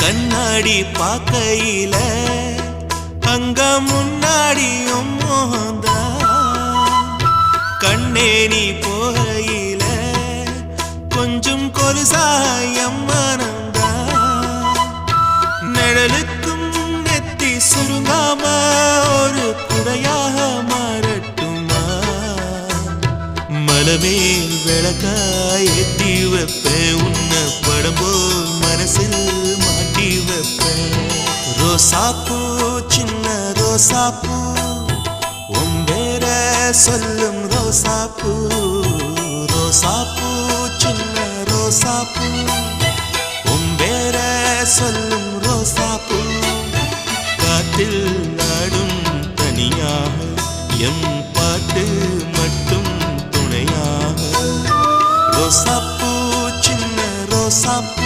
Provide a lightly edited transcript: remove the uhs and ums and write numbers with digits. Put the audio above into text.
கண்ணாடி பார்க்கையில அங்க முன்னாடியும் மோகந்தா கண்ணே நீ போகையில கொஞ்சம் கொலுசாயம் மனந்தா நிழலுக்கும் நெத்தி சுருங்காம ஒரு குடையாக மாறட்டுமா மலமேல் விளக்காய் ஏத்தி வைப்பேன் உன்னை படம் போல் மனசில் மாட்டி வைப்பேன் ரோசாப்பூ சின்ன ரோசாப்பூ உம்பேர சொல்லும் ரோசாப்பூ ரோசாப்பூ சின்ன ரோசாப்பூ உம்பேர சொல்லும் ரோசாப்பூ காற்றில் நாடும் தனியாக எம் பாட்டு மட்டும் துணையாக ரோசாப்பூ சின்ன ரோசாப்பூ